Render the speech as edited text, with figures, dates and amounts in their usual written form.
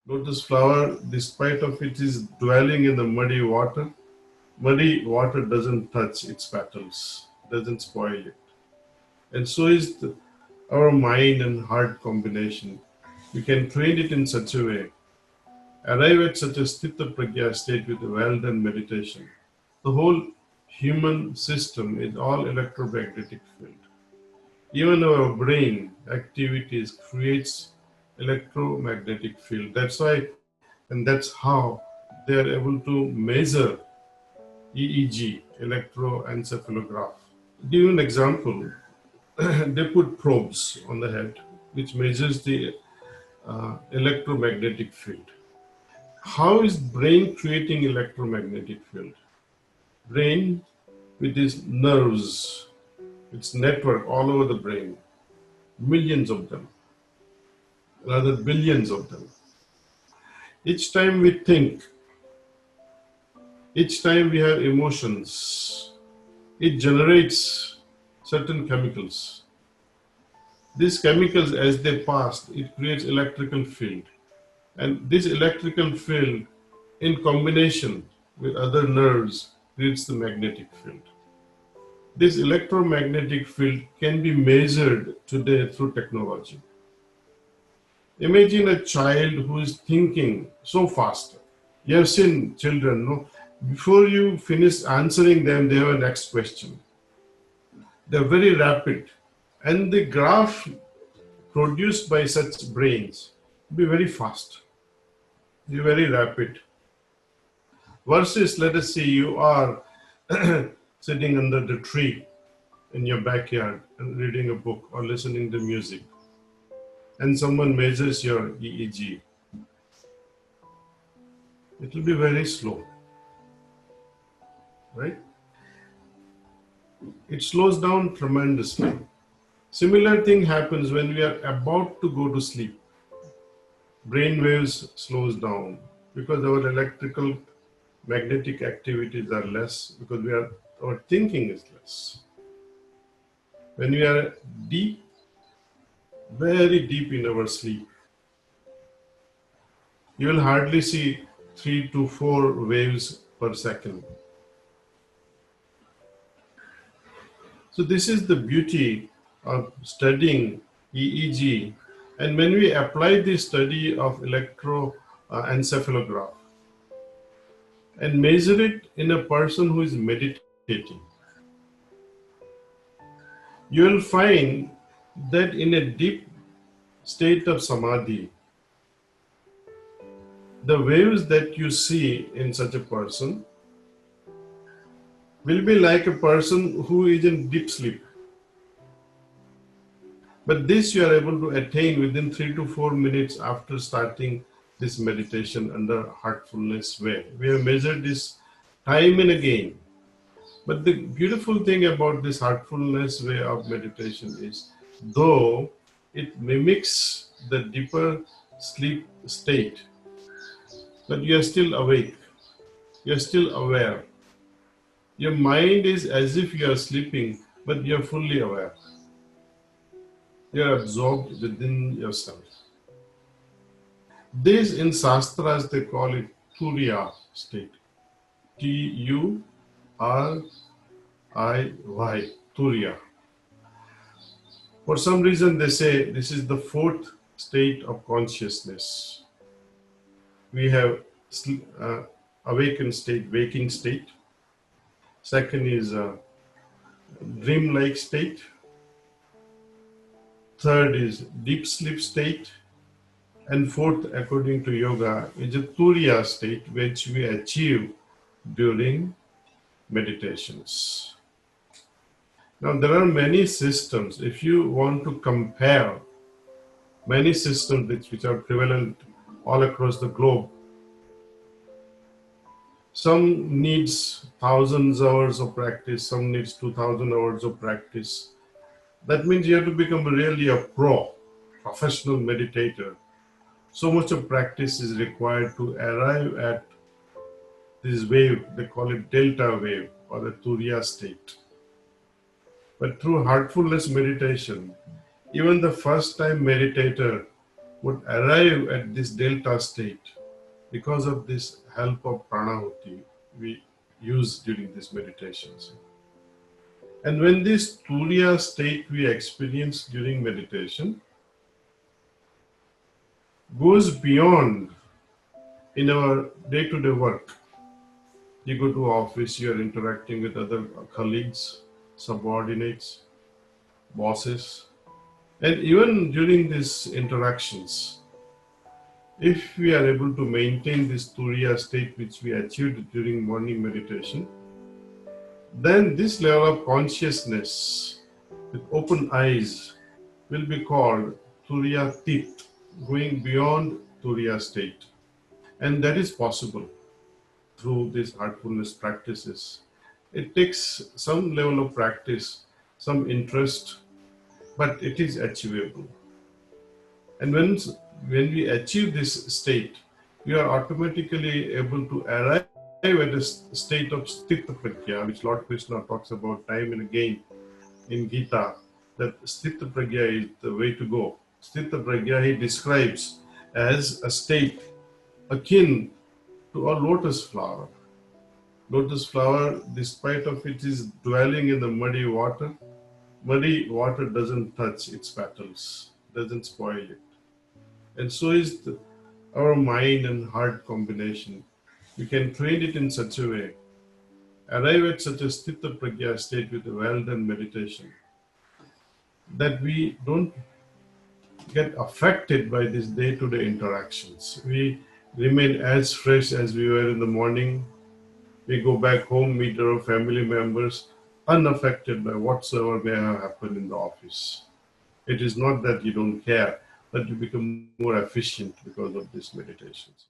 Lotus flower, despite of it is dwelling in the muddy water doesn't touch its petals, doesn't spoil it. And so is our mind and heart combination. We can train it in such a way, arrive at such a sthita pragya state with a well-done meditation. The whole human system is all electromagnetic field. Even our brain activities creates electromagnetic field. That's why, and that's how they are able to measure EEG, electroencephalograph. Give you an example. They put probes on the head, which measures the electromagnetic field. How is brain creating electromagnetic field? Brain with its nerves, its network all over the brain, millions of them, rather billions of them. Each time we think, each time we have emotions, it generates certain chemicals. These chemicals, as they pass, it creates electrical field. And this electrical field, in combination with other nerves, creates the magnetic field. This electromagnetic field can be measured today through technology. Imagine a child who is thinking so fast. You have seen children, no? Before you finish answering them, they have a next question. They're very rapid. And the graph produced by such brains will be very fast, be very rapid. Versus, let us say you are sitting under the tree in your backyard and reading a book or listening to music, and someone measures your EEG. It will be very slow, right? It slows down tremendously. Similar thing happens when we are about to go to sleep. Brain waves slows down because our electrical magnetic activities are less, because our thinking is less. When we are deep, very deep in our sleep, you will hardly see 3 to 4 waves per second. So this is the beauty of studying EEG. And when we apply the study of electroencephalograph and measure it in a person who is meditating, you will find that in a deep state of samadhi, the waves that you see in such a person will be like a person who is in deep sleep. But this you are able to attain within 3 to 4 minutes after starting this meditation under Heartfulness way. We have measured this time and again. But the beautiful thing about this Heartfulness way of meditation is, though it mimics the deeper sleep state, but you are still awake, you are still aware. Your mind is as if you are sleeping, but you are fully aware. You are absorbed within yourself. This in Shastras they call it Turiya state. T-U-R-I-Y, Turiya. For some reason they say this is the 4th state of consciousness. We have awakened state, waking state. Second is dream-like state. Third is deep sleep state. And fourth, according to yoga, is a Turiya state, which we achieve during meditations. Now, there are many systems. If you want to compare many systems which are prevalent all across the globe, some needs thousands of hours of practice, some needs 2,000 hours of practice. That means you have to become really a professional meditator. So much of practice is required to arrive at this wave. They call it delta wave or the Turiya state. But through heartfulness meditation, even the first time meditator would arrive at this delta state because of this help of pranahuti we use during these meditations. And when this turiya state we experience during meditation goes beyond in our day-to-day work, you go to office, you are interacting with other colleagues, subordinates, bosses, and even during these interactions, if we are able to maintain this turiya state which we achieved during morning meditation, then this level of consciousness with open eyes will be called turiya tit, going beyond turiya state. And that is possible through these heartfulness practices. It takes some level of practice, some interest, but it is achievable. And when we achieve this state, we are automatically able to arrive at a state of sthita prajna, which Lord Krishna talks about time and again in Gita, that sthita prajna is the way to go. Sthita prajna he describes as a state akin to a lotus flower. Lotus flower, despite of it is dwelling in the muddy water doesn't touch its petals, doesn't spoil it. And so is our mind and heart combination. We can train it in such a way, arrive at such a sthita prajna state with a well-done meditation, that we don't get affected by these day-to-day interactions. We remain as fresh as we were in the morning. We go back home, meet our family members, unaffected by whatsoever may have happened in the office. It is not that you don't care, but you become more efficient because of these meditations.